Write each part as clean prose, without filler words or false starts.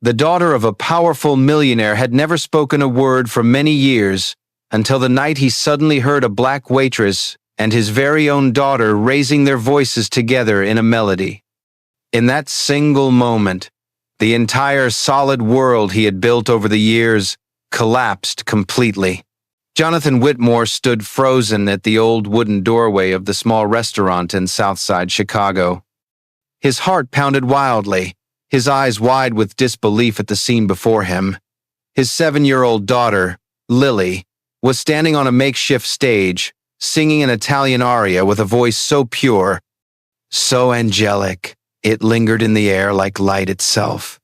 The daughter of a powerful millionaire had never spoken a word for many years until the night he suddenly heard a black waitress and his very own daughter raising their voices together in a melody. In that single moment, the entire solid world he had built over the years collapsed completely. Jonathan Whitmore stood frozen at the old wooden doorway of the small restaurant in Southside Chicago. His heart pounded wildly, his eyes wide with disbelief at the scene before him. His 7-year-old daughter, Lily, was standing on a makeshift stage, singing an Italian aria with a voice so pure, so angelic, it lingered in the air like light itself.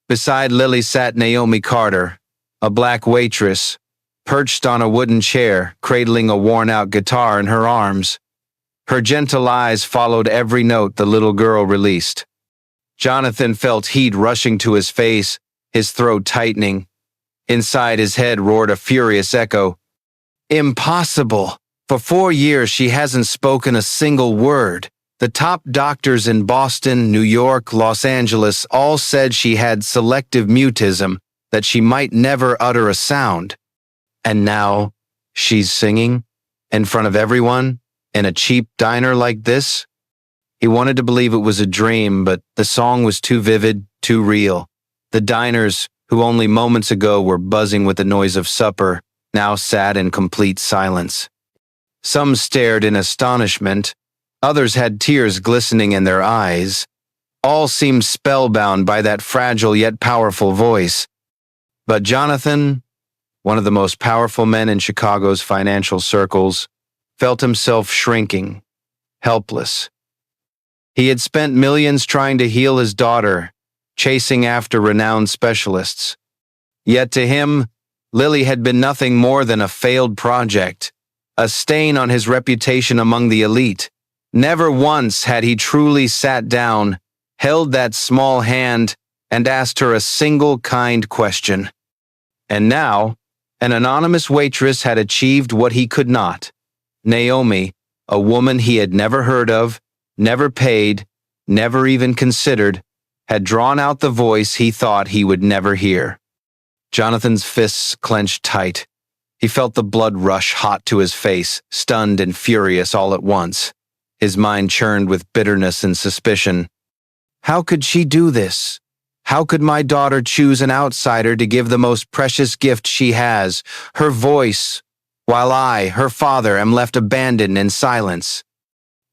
Beside Lily sat Naomi Carter, a black waitress, perched on a wooden chair, cradling a worn-out guitar in her arms. Her gentle eyes followed every note the little girl released. Jonathan felt heat rushing to his face, his throat tightening. Inside his head roared a furious echo. Impossible! For 4 years she hasn't spoken a single word. The top doctors in Boston, New York, Los Angeles all said she had selective mutism, that she might never utter a sound. And now, she's singing, in front of everyone, in a cheap diner like this? He wanted to believe it was a dream, but the song was too vivid, too real. The diners, who only moments ago were buzzing with the noise of supper, now sat in complete silence. Some stared in astonishment, others had tears glistening in their eyes. All seemed spellbound by that fragile yet powerful voice. But Jonathan, one of the most powerful men in Chicago's financial circles, felt himself shrinking, helpless. He had spent millions trying to heal his daughter, chasing after renowned specialists. Yet to him, Lily had been nothing more than a failed project, a stain on his reputation among the elite. Never once had he truly sat down, held that small hand, and asked her a single kind question. And now, an anonymous waitress had achieved what he could not. Naomi, a woman he had never heard of, never paid, never even considered, had drawn out the voice he thought he would never hear. Jonathan's fists clenched tight. He felt the blood rush hot to his face, stunned and furious all at once. His mind churned with bitterness and suspicion. How could she do this? How could my daughter choose an outsider to give the most precious gift she has, her voice, while I, her father, am left abandoned in silence?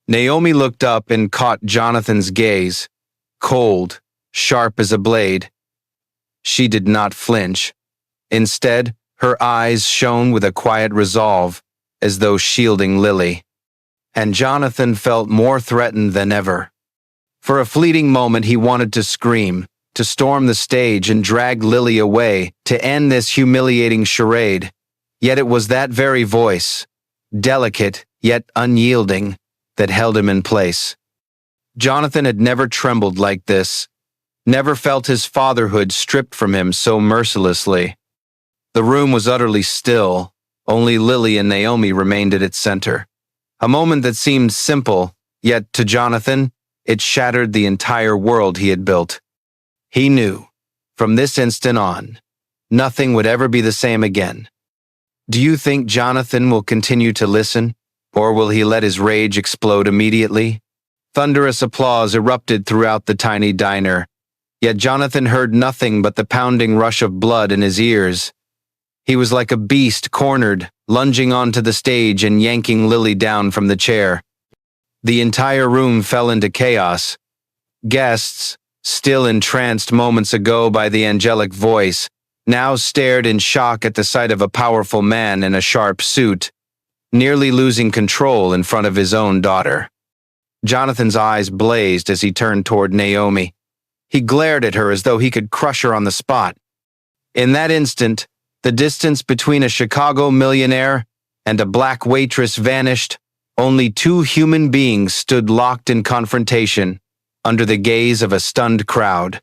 Naomi looked up and caught Jonathan's gaze, cold, sharp as a blade. She did not flinch. Instead, her eyes shone with a quiet resolve, as though shielding Lily. And Jonathan felt more threatened than ever. For a fleeting moment he wanted to scream, to storm the stage and drag Lily away, to end this humiliating charade. Yet it was that very voice, delicate yet unyielding, that held him in place. Jonathan had never trembled like this, never felt his fatherhood stripped from him so mercilessly. The room was utterly still, only Lily and Naomi remained at its center. A moment that seemed simple, yet to Jonathan, it shattered the entire world he had built. He knew, from this instant on, nothing would ever be the same again. Do you think Jonathan will continue to listen, or will he let his rage explode immediately? Thunderous applause erupted throughout the tiny diner, yet Jonathan heard nothing but the pounding rush of blood in his ears. He was like a beast cornered, lunging onto the stage and yanking Lily down from the chair. The entire room fell into chaos. Guests, still entranced moments ago by the angelic voice, now stared in shock at the sight of a powerful man in a sharp suit, nearly losing control in front of his own daughter. Jonathan's eyes blazed as he turned toward Naomi. He glared at her as though he could crush her on the spot. In that instant, the distance between a Chicago millionaire and a black waitress vanished. Only two human beings stood locked in confrontation, under the gaze of a stunned crowd.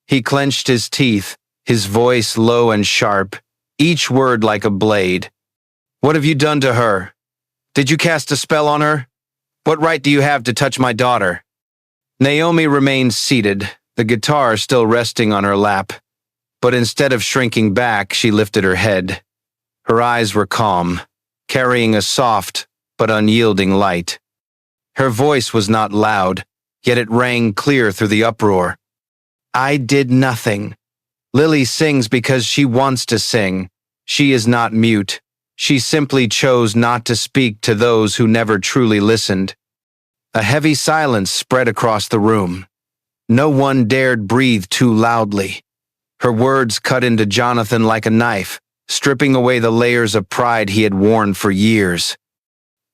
He clenched his teeth, his voice low and sharp, each word like a blade. What have you done to her? Did you cast a spell on her? What right do you have to touch my daughter? Naomi remained seated, the guitar still resting on her lap. But instead of shrinking back, she lifted her head. Her eyes were calm, carrying a soft but unyielding light. Her voice was not loud, yet it rang clear through the uproar. I did nothing. Lily sings because she wants to sing. She is not mute. She simply chose not to speak to those who never truly listened. A heavy silence spread across the room. No one dared breathe too loudly. Her words cut into Jonathan like a knife, stripping away the layers of pride he had worn for years.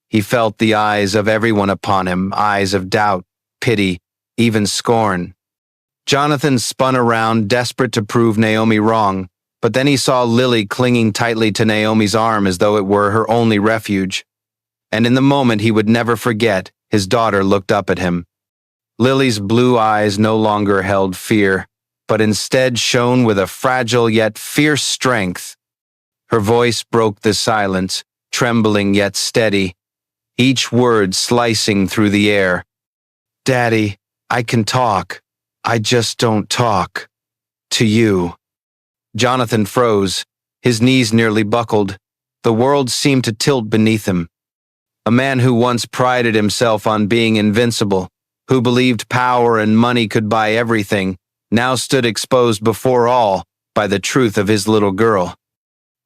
He felt the eyes of everyone upon him, eyes of doubt, pity, even scorn. Jonathan spun around, desperate to prove Naomi wrong, but then he saw Lily clinging tightly to Naomi's arm as though it were her only refuge. And in the moment he would never forget, his daughter looked up at him. Lily's blue eyes no longer held fear, but instead shone with a fragile yet fierce strength. Her voice broke the silence, trembling yet steady, each word slicing through the air. Daddy, I can talk. I just don't talk. To you. Jonathan froze. His knees nearly buckled. The world seemed to tilt beneath him. A man who once prided himself on being invincible, who believed power and money could buy everything, now stood exposed before all by the truth of his little girl.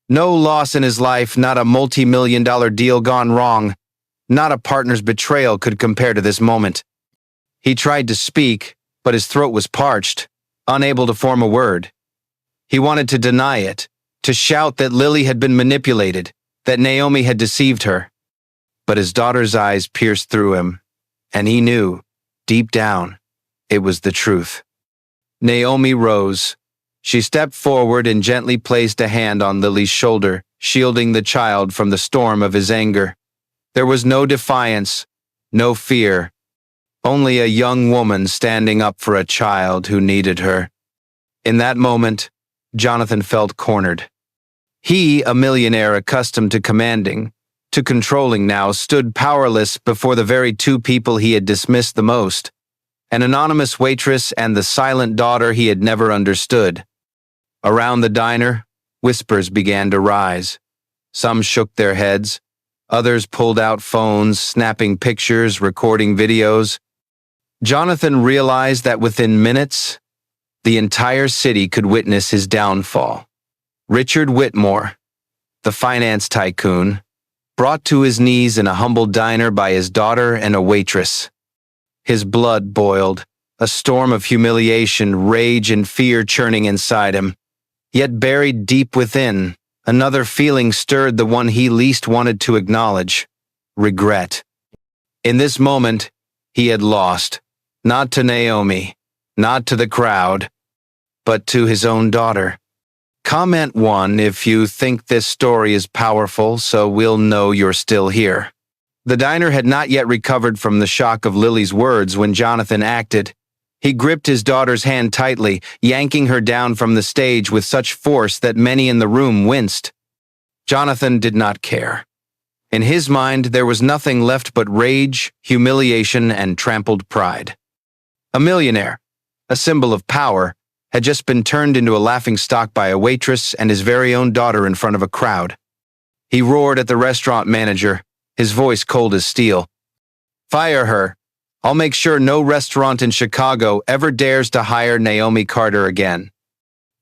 No loss in his life, not a multi-million-dollar deal gone wrong, not a partner's betrayal could compare to this moment. He tried to speak, but his throat was parched, unable to form a word. He wanted to deny it, to shout that Lily had been manipulated, that Naomi had deceived her. But his daughter's eyes pierced through him, and he knew, deep down, it was the truth. Naomi rose. She stepped forward and gently placed a hand on Lily's shoulder, shielding the child from the storm of his anger. There was no defiance, no fear, only a young woman standing up for a child who needed her. In that moment, Jonathan felt cornered. He, a millionaire accustomed to commanding, to controlling now, stood powerless before the very two people he had dismissed the most, an anonymous waitress and the silent daughter he had never understood. Around the diner, whispers began to rise. Some shook their heads. Others pulled out phones, snapping pictures, recording videos. Jonathan realized that within minutes, the entire city could witness his downfall. Richard Whitmore, the finance tycoon, brought to his knees in a humble diner by his daughter and a waitress. His blood boiled, a storm of humiliation, rage, and fear churning inside him. Yet buried deep within, another feeling stirred, the one he least wanted to acknowledge: regret. In this moment, he had lost, not to Naomi, not to the crowd, but to his own daughter. Comment 1 if you think this story is powerful, so we'll know you're still here. The diner had not yet recovered from the shock of Lily's words when Jonathan acted. He gripped his daughter's hand tightly, yanking her down from the stage with such force that many in the room winced. Jonathan did not care. In his mind, there was nothing left but rage, humiliation, and trampled pride. A millionaire, a symbol of power, had just been turned into a laughingstock by a waitress and his very own daughter in front of a crowd. He roared at the restaurant manager, his voice cold as steel. Fire her. I'll make sure no restaurant in Chicago ever dares to hire Naomi Carter again.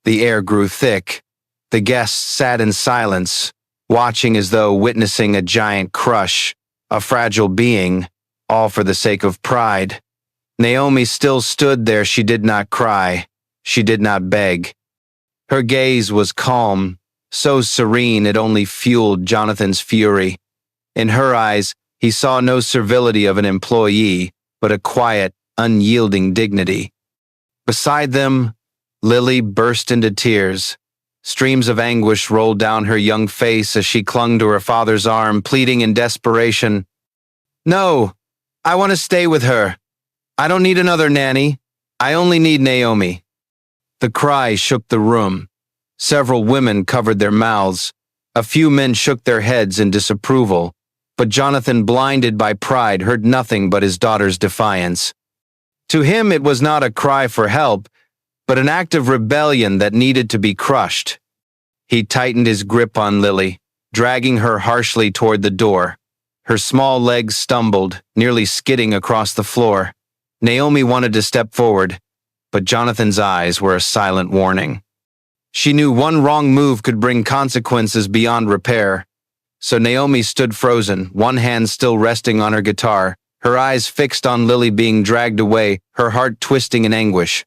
The air grew thick. The guests sat in silence, watching as though witnessing a giant crush, a fragile being, all for the sake of pride. Naomi still stood there. She did not cry. She did not beg. Her gaze was calm, so serene it only fueled Jonathan's fury. In her eyes, he saw no servility of an employee, but a quiet, unyielding dignity. Beside them, Lily burst into tears. Streams of anguish rolled down her young face as she clung to her father's arm, pleading in desperation. No, I want to stay with her. I don't need another nanny. I only need Naomi. The cry shook the room. Several women covered their mouths. A few men shook their heads in disapproval. But Jonathan, blinded by pride, heard nothing but his daughter's defiance. To him, it was not a cry for help, but an act of rebellion that needed to be crushed. He tightened his grip on Lily, dragging her harshly toward the door. Her small legs stumbled, nearly skidding across the floor. Naomi wanted to step forward, but Jonathan's eyes were a silent warning. She knew one wrong move could bring consequences beyond repair. So Naomi stood frozen, one hand still resting on her guitar, her eyes fixed on Lily being dragged away, her heart twisting in anguish.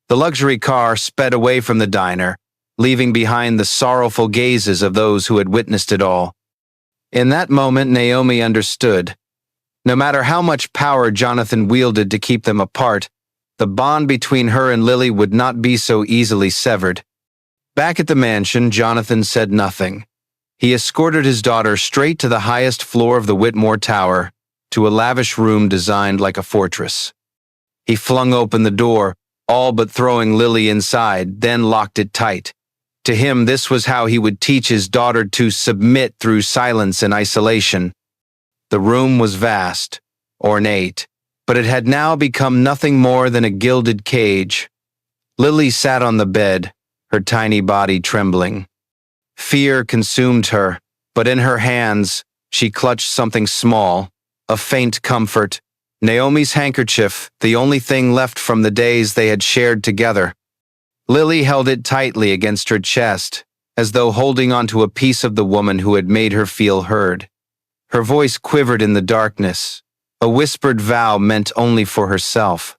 The luxury car sped away from the diner, leaving behind the sorrowful gazes of those who had witnessed it all. In that moment, Naomi understood. No matter how much power Jonathan wielded to keep them apart, the bond between her and Lily would not be so easily severed. Back at the mansion, Jonathan said nothing. He escorted his daughter straight to the highest floor of the Whitmore Tower, to a lavish room designed like a fortress. He flung open the door, all but throwing Lily inside, then locked it tight. To him, this was how he would teach his daughter to submit through silence and isolation. The room was vast, ornate, but it had now become nothing more than a gilded cage. Lily sat on the bed, her tiny body trembling. Fear consumed her, but in her hands, she clutched something small, a faint comfort, Naomi's handkerchief, the only thing left from the days they had shared together. Lily held it tightly against her chest, as though holding onto a piece of the woman who had made her feel heard. Her voice quivered in the darkness, a whispered vow meant only for herself.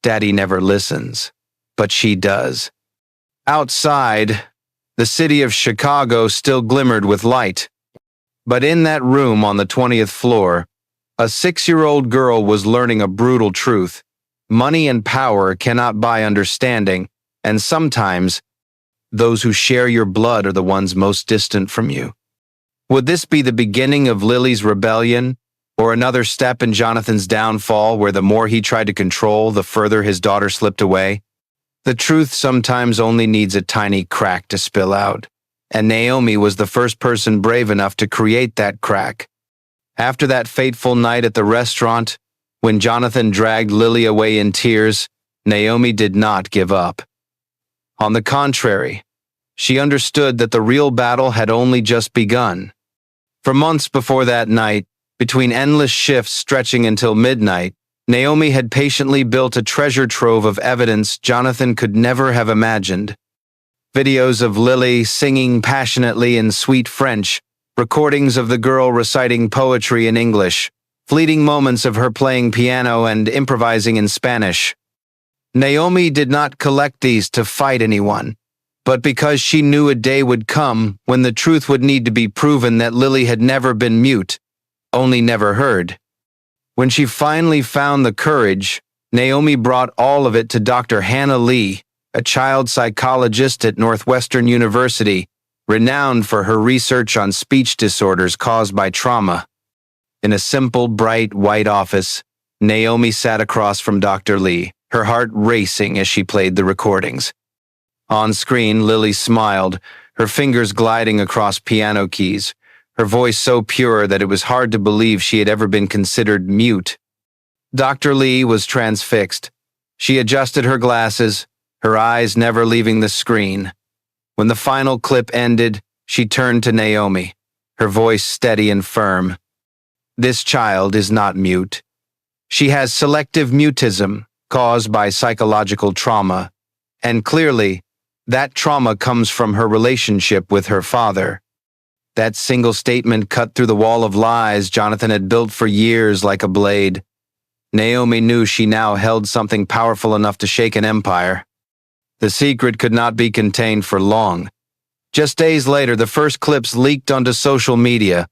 Daddy never listens, but she does. Outside, the city of Chicago still glimmered with light. But in that room on the 20th floor, a 6-year-old girl was learning a brutal truth. Money and power cannot buy understanding, and sometimes, those who share your blood are the ones most distant from you. Would this be the beginning of Lily's rebellion, or another step in Jonathan's downfall where the more he tried to control, the further his daughter slipped away? The truth sometimes only needs a tiny crack to spill out, and Naomi was the first person brave enough to create that crack. After that fateful night at the restaurant, when Jonathan dragged Lily away in tears, Naomi did not give up. On the contrary, she understood that the real battle had only just begun. For months before that night, between endless shifts stretching until midnight, Naomi had patiently built a treasure trove of evidence Jonathan could never have imagined. Videos of Lily singing passionately in sweet French, recordings of the girl reciting poetry in English, fleeting moments of her playing piano and improvising in Spanish. Naomi did not collect these to fight anyone, but because she knew a day would come when the truth would need to be proven that Lily had never been mute, only never heard. When she finally found the courage, Naomi brought all of it to Dr. Hannah Lee, a child psychologist at Northwestern University, renowned for her research on speech disorders caused by trauma. In a simple, bright, white office, Naomi sat across from Dr. Lee, her heart racing as she played the recordings. On screen, Lily smiled, her fingers gliding across piano keys, her voice so pure that it was hard to believe she had ever been considered mute. Dr. Lee was transfixed. She adjusted her glasses, her eyes never leaving the screen. When the final clip ended, she turned to Naomi, her voice steady and firm. This child is not mute. She has selective mutism caused by psychological trauma, and clearly, that trauma comes from her relationship with her father. That single statement cut through the wall of lies Jonathan had built for years like a blade. Naomi knew she now held something powerful enough to shake an empire. The secret could not be contained for long. Just days later, the first clips leaked onto social media.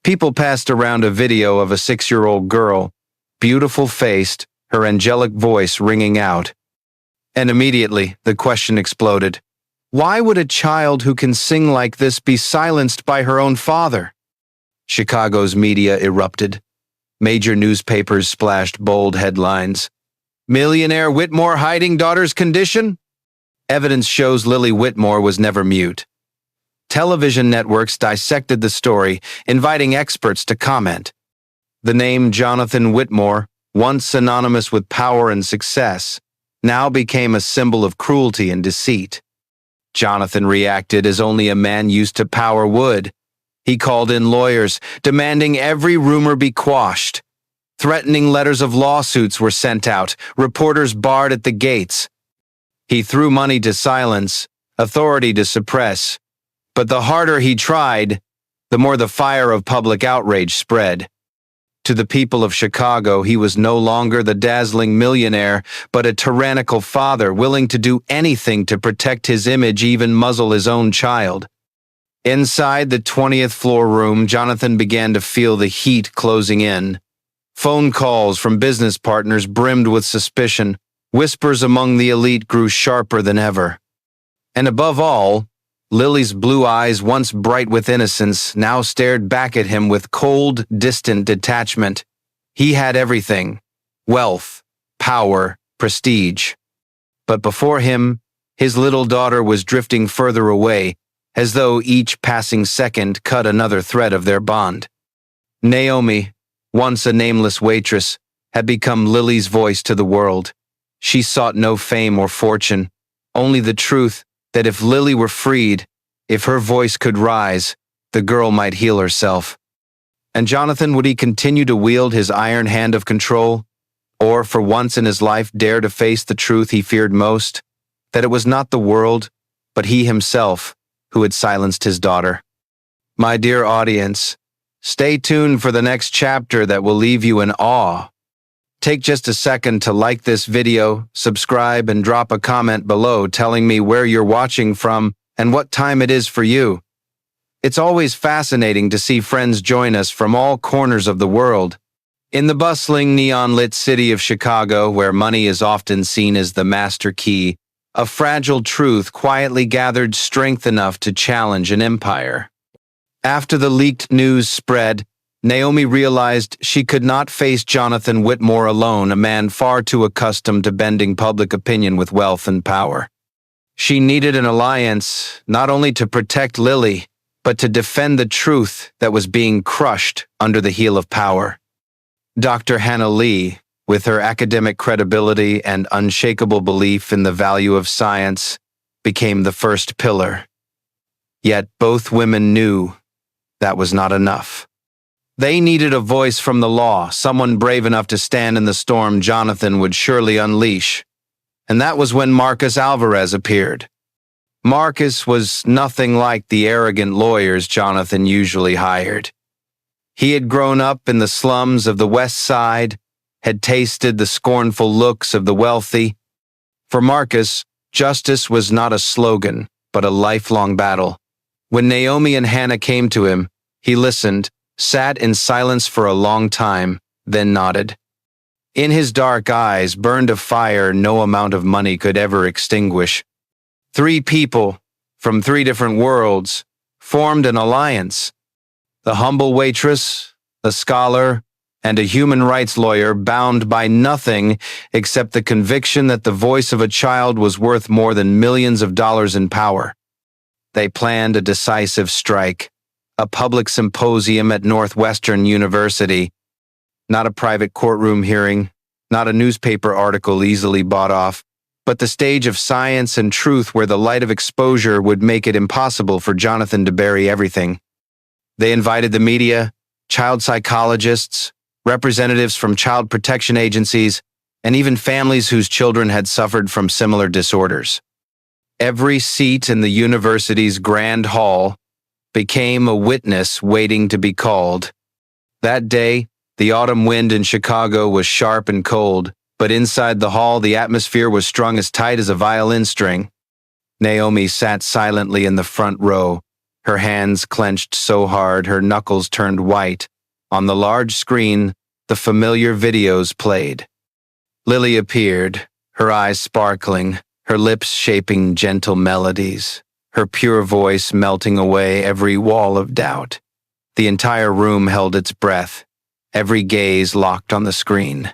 People passed around a video of a 6-year-old girl, beautiful-faced, her angelic voice ringing out. And immediately, the question exploded. Why would a child who can sing like this be silenced by her own father? Chicago's media erupted. Major newspapers splashed bold headlines. Millionaire Whitmore hiding daughter's condition? Evidence shows Lily Whitmore was never mute. Television networks dissected the story, inviting experts to comment. The name Jonathan Whitmore, once synonymous with power and success, now became a symbol of cruelty and deceit. Jonathan reacted as only a man used to power would. He called in lawyers, demanding every rumor be quashed. Threatening letters of lawsuits were sent out, reporters barred at the gates. He threw money to silence, authority to suppress. But the harder he tried, the more the fire of public outrage spread. To the people of Chicago, he was no longer the dazzling millionaire, but a tyrannical father willing to do anything to protect his image, even muzzle his own child. Inside the 20th floor room, Jonathan began to feel the heat closing in. Phone calls from business partners brimmed with suspicion. Whispers among the elite grew sharper than ever. And above all, Lily's blue eyes, once bright with innocence, now stared back at him with cold, distant detachment. He had everything: wealth, power, prestige. But before him, his little daughter was drifting further away, as though each passing second cut another thread of their bond. Naomi, once a nameless waitress, had become Lily's voice to the world. She sought no fame or fortune, only the truth that if Lily were freed, if her voice could rise, the girl might heal herself. And Jonathan, would he continue to wield his iron hand of control? Or, for once in his life, dare to face the truth he feared most? That it was not the world, but he himself, who had silenced his daughter. My dear audience, stay tuned for the next chapter that will leave you in awe. Take just a second to like this video, subscribe, and drop a comment below telling me where you're watching from and what time it is for you. It's always fascinating to see friends join us from all corners of the world. In the bustling, neon-lit city of Chicago, where money is often seen as the master key, a fragile truth quietly gathered strength enough to challenge an empire. After the leaked news spread, Naomi realized she could not face Jonathan Whitmore alone, a man far too accustomed to bending public opinion with wealth and power. She needed an alliance, not only to protect Lily, but to defend the truth that was being crushed under the heel of power. Dr. Hannah Lee, with her academic credibility and unshakable belief in the value of science, became the first pillar. Yet both women knew that was not enough. They needed a voice from the law, someone brave enough to stand in the storm Jonathan would surely unleash. And that was when Marcus Alvarez appeared. Marcus was nothing like the arrogant lawyers Jonathan usually hired. He had grown up in the slums of the West Side, had tasted the scornful looks of the wealthy. For Marcus, justice was not a slogan, but a lifelong battle. When Naomi and Hannah came to him, he listened, sat in silence for a long time, then nodded. In his dark eyes burned a fire no amount of money could ever extinguish. Three people, from three different worlds, formed an alliance. The humble waitress, a scholar, and a human rights lawyer bound by nothing except the conviction that the voice of a child was worth more than millions of dollars in power. They planned a decisive strike, a public symposium at Northwestern University. Not a private courtroom hearing, not a newspaper article easily bought off, but the stage of science and truth where the light of exposure would make it impossible for Jonathan to bury everything. They invited the media, child psychologists, representatives from child protection agencies, and even families whose children had suffered from similar disorders. Every seat in the university's grand hall became a witness waiting to be called. That day, the autumn wind in Chicago was sharp and cold, but inside the hall the atmosphere was strung as tight as a violin string. Naomi sat silently in the front row, her hands clenched so hard her knuckles turned white. On the large screen, the familiar videos played. Lily appeared, her eyes sparkling, her lips shaping gentle melodies, her pure voice melting away every wall of doubt. The entire room held its breath, every gaze locked on the screen.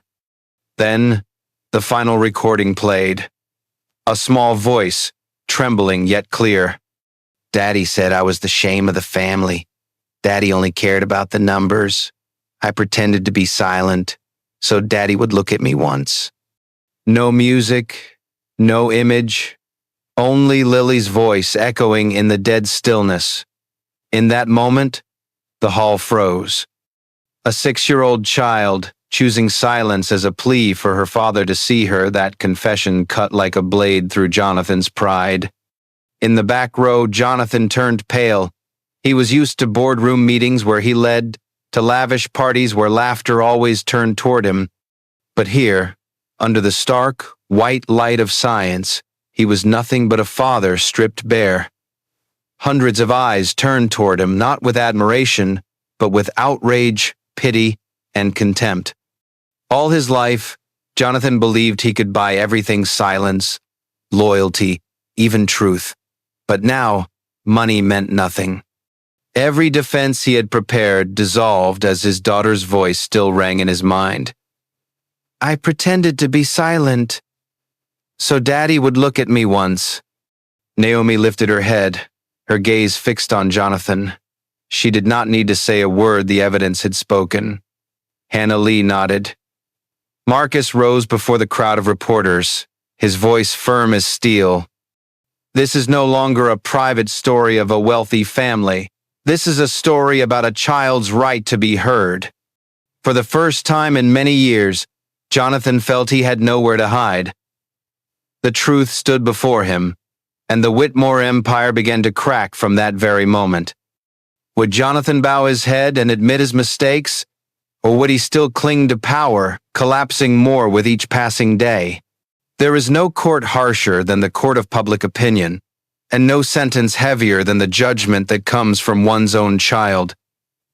Then, the final recording played. A small voice, trembling yet clear. Daddy said I was the shame of the family. Daddy only cared about the numbers. I pretended to be silent, so Daddy would look at me once. No music, No image, only Lily's voice echoing in the dead stillness. In that moment, the hall froze. A 6-year-old child, choosing silence as a plea for her father to see her, that confession cut like a blade through Jonathan's pride. In the back row, Jonathan turned pale. He was used to boardroom meetings where he led, to lavish parties where laughter always turned toward him. But here, under the stark, white light of science, he was nothing but a father stripped bare. Hundreds of eyes turned toward him, not with admiration, but with outrage, pity, and contempt. All his life, Jonathan believed he could buy everything: silence, loyalty, even truth. But now, money meant nothing. Every defense he had prepared dissolved as his daughter's voice still rang in his mind. I pretended to be silent, so Daddy would look at me once. Naomi lifted her head, her gaze fixed on Jonathan. She did not need to say a word, the evidence had spoken. Hannah Lee nodded. Marcus rose before the crowd of reporters, his voice firm as steel. This is no longer a private story of a wealthy family. This is a story about a child's right to be heard. For the first time in many years, Jonathan felt he had nowhere to hide. The truth stood before him, and the Whitmore empire began to crack from that very moment. Would Jonathan bow his head and admit his mistakes, or would he still cling to power, collapsing more with each passing day? There is no court harsher than the court of public opinion, and no sentence heavier than the judgment that comes from one's own child.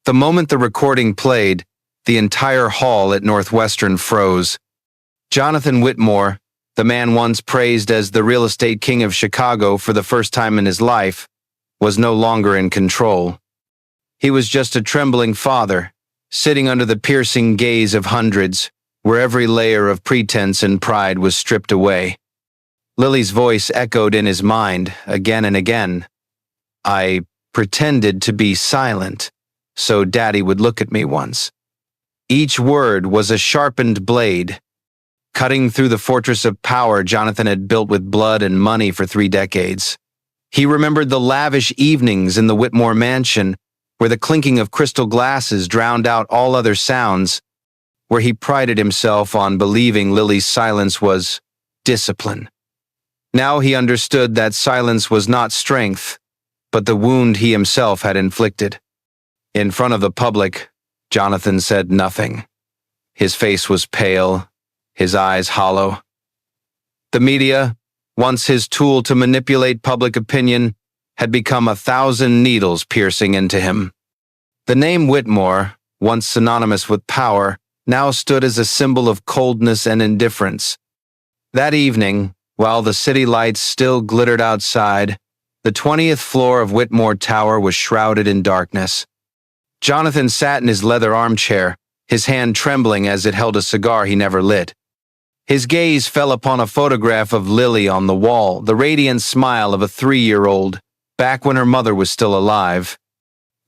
The moment the recording played, the entire hall at Northwestern froze. Jonathan Whitmore, the man once praised as the real estate king of Chicago for the first time in his life, was no longer in control. He was just a trembling father, sitting under the piercing gaze of hundreds, where every layer of pretense and pride was stripped away. Lily's voice echoed in his mind again and again. I pretended to be silent, so Daddy would look at me once. Each word was a sharpened blade, cutting through the fortress of power Jonathan had built with blood and money for 3 decades. He remembered the lavish evenings in the Whitmore mansion, where the clinking of crystal glasses drowned out all other sounds, where he prided himself on believing Lily's silence was discipline. Now he understood that silence was not strength, but the wound he himself had inflicted. In front of the public, Jonathan said nothing. His face was pale, his eyes hollow. The media, once his tool to manipulate public opinion, had become 1,000 needles piercing into him. The name Whitmore, once synonymous with power, now stood as a symbol of coldness and indifference. That evening, while the city lights still glittered outside, the 20th floor of Whitmore Tower was shrouded in darkness. Jonathan sat in his leather armchair, his hand trembling as it held a cigar he never lit. His gaze fell upon a photograph of Lily on the wall, the radiant smile of a 3-year-old, back when her mother was still alive.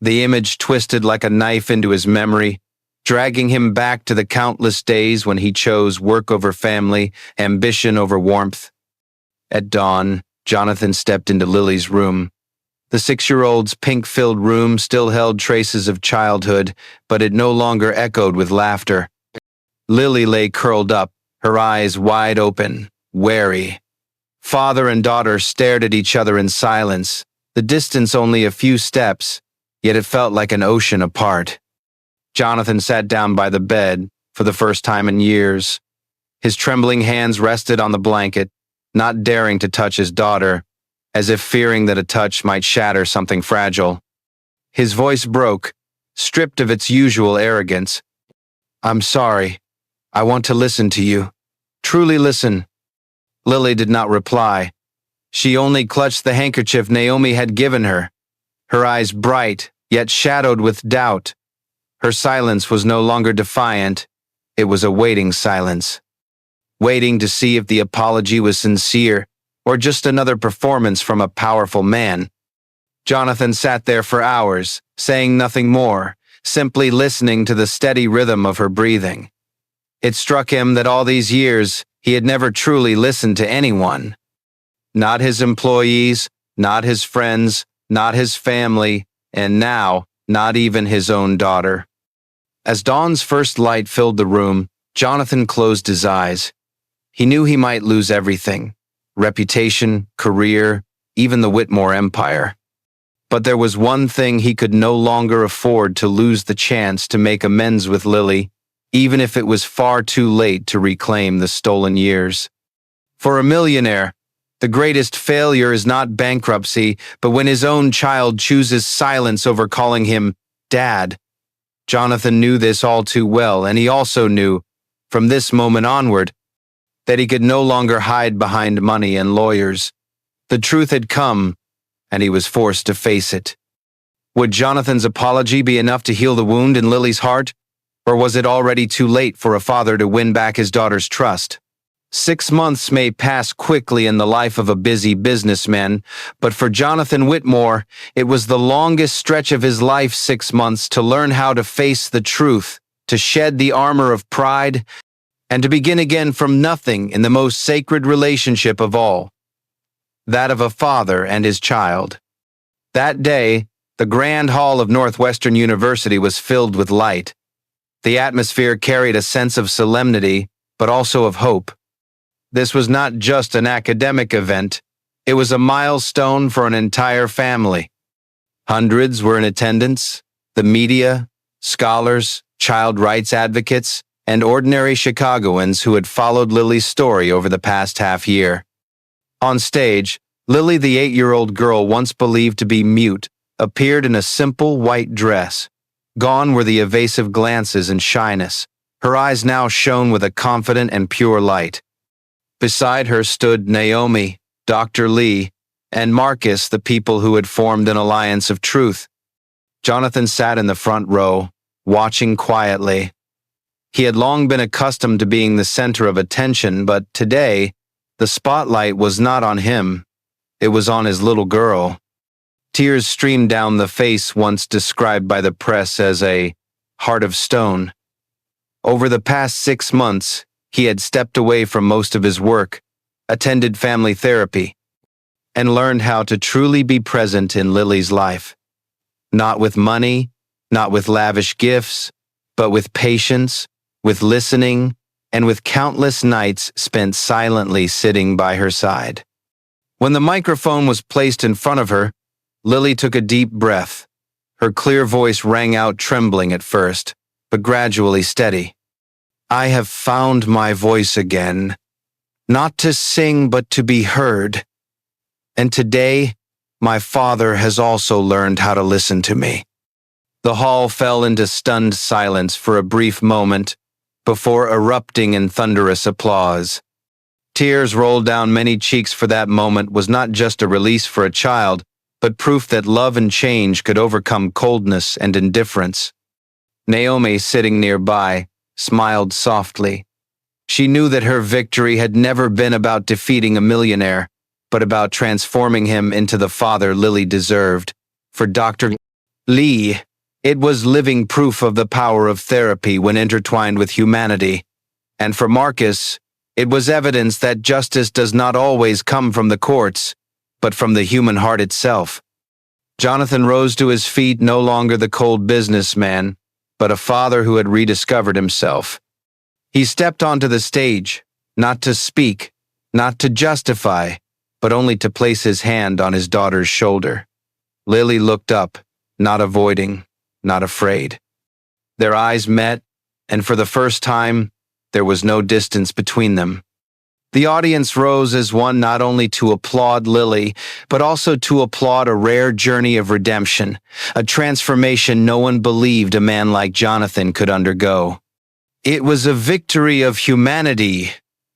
The image twisted like a knife into his memory, dragging him back to the countless days when he chose work over family, ambition over warmth. At dawn, Jonathan stepped into Lily's room. The 6-year-old's pink-filled room still held traces of childhood, but it no longer echoed with laughter. Lily lay curled up, her eyes wide open, wary. Father and daughter stared at each other in silence, the distance only a few steps, yet it felt like an ocean apart. Jonathan sat down by the bed for the first time in years. His trembling hands rested on the blanket, not daring to touch his daughter, as if fearing that a touch might shatter something fragile. His voice broke, stripped of its usual arrogance. I'm sorry. I want to listen to you. Truly listen. Lily did not reply. She only clutched the handkerchief Naomi had given her, her eyes bright, yet shadowed with doubt. Her silence was no longer defiant. It was a waiting silence. Waiting to see if the apology was sincere or just another performance from a powerful man. Jonathan sat there for hours, saying nothing more, simply listening to the steady rhythm of her breathing. It struck him that all these years He had never truly listened to anyone. Not his employees, not his friends, not his family, and now, not even his own daughter. As dawn's first light filled the room, Jonathan closed his eyes. He knew he might lose everything: reputation, career, even the Whitmore empire. But there was one thing he could no longer afford to lose: the chance to make amends with Lily, even if it was far too late to reclaim the stolen years. For a millionaire, the greatest failure is not bankruptcy, but when his own child chooses silence over calling him Dad. Jonathan knew this all too well, and he also knew, from this moment onward, that he could no longer hide behind money and lawyers. The truth had come, and he was forced to face it. Would Jonathan's apology be enough to heal the wound in Lily's heart? Or was it already too late for a father to win back his daughter's trust? 6 months may pass quickly in the life of a busy businessman, but for Jonathan Whitmore, it was the longest stretch of his life. 6 months to learn how to face the truth, to shed the armor of pride, and to begin again from nothing in the most sacred relationship of all, that of a father and his child. That day, the Grand Hall of Northwestern University was filled with light. The atmosphere carried a sense of solemnity, but also of hope. This was not just an academic event, it was a milestone for an entire family. Hundreds were in attendance: the media, scholars, child rights advocates, and ordinary Chicagoans who had followed Lily's story over the past half-year. On stage, Lily, the 8-year-old girl once believed to be mute, appeared in a simple white dress. Gone were the evasive glances and shyness. Her eyes now shone with a confident and pure light. Beside her stood Naomi, Dr. Lee, and Marcus, the people who had formed an alliance of truth. Jonathan sat in the front row, watching quietly. He had long been accustomed to being the center of attention, but today, the spotlight was not on him. It was on his little girl. Tears streamed down the face once described by the press as a heart of stone. Over the past 6 months, he had stepped away from most of his work, attended family therapy, and learned how to truly be present in Lily's life. Not with money, not with lavish gifts, but with patience, with listening, and with countless nights spent silently sitting by her side. When the microphone was placed in front of her, Lily took a deep breath. Her clear voice rang out, trembling at first, but gradually steady. "I have found my voice again, not to sing but to be heard. And today, my father has also learned how to listen to me." The hall fell into stunned silence for a brief moment before erupting in thunderous applause. Tears rolled down many cheeks, for that moment was not just a release for a child, but proof that love and change could overcome coldness and indifference. Naomi, sitting nearby, smiled softly. She knew that her victory had never been about defeating a millionaire, but about transforming him into the father Lily deserved. For Dr. Lee, it was living proof of the power of therapy when intertwined with humanity. And for Marcus, it was evidence that justice does not always come from the courts, but from the human heart itself. Jonathan rose to his feet, no longer the cold businessman, but a father who had rediscovered himself. He stepped onto the stage, not to speak, not to justify, but only to place his hand on his daughter's shoulder. Lily looked up, not avoiding, not afraid. Their eyes met, and for the first time, there was no distance between them. The audience rose as one, not only to applaud Lily, but also to applaud a rare journey of redemption, a transformation no one believed a man like Jonathan could undergo. It was a victory of humanity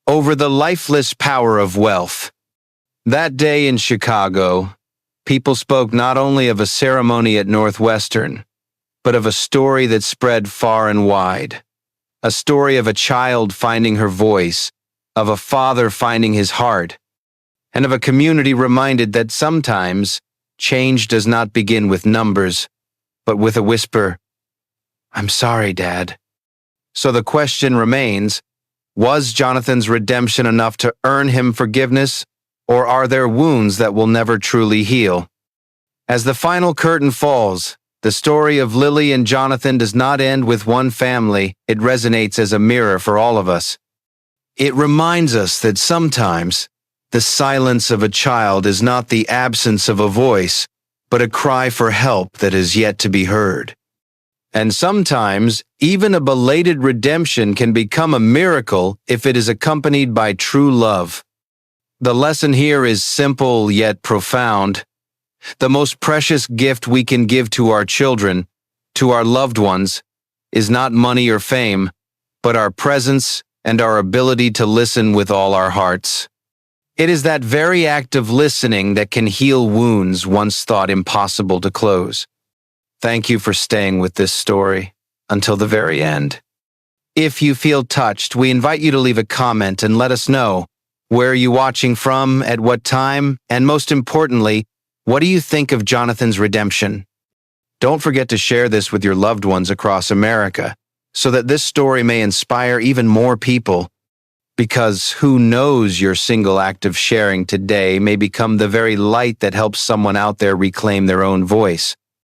over the lifeless power of wealth. That day in Chicago, people spoke not only of a ceremony at Northwestern, but of a story that spread far and wide. A story of a child finding her voice, of a father finding his heart, and of a community reminded that sometimes change does not begin with numbers, but with a whisper, "I'm sorry, Dad." So the question remains, Was Jonathan's redemption enough to earn him forgiveness, or are there wounds that will never truly heal? As the final curtain falls, the story of Lily and Jonathan does not end with one family. It resonates as a mirror for all of us. It reminds us that sometimes the silence of a child is not the absence of a voice, but a cry for help that is yet to be heard. And sometimes, even a belated redemption can become a miracle if it is accompanied by true love. The lesson here is simple yet profound. The most precious gift we can give to our children, to our loved ones, is not money or fame, but our presence and our ability to listen with all our hearts. It is that very act of listening that can heal wounds once thought impossible to close. Thank you for staying with this story until the very end. If you feel touched, we invite you to leave a comment and let us know, where are you watching from, at what time, and most importantly, what do you think of Jonathan's redemption? Don't forget to share this with your loved ones across America, so that this story may inspire even more people. Because who knows, your single act of sharing today may become the very light that helps someone out there reclaim their own voice.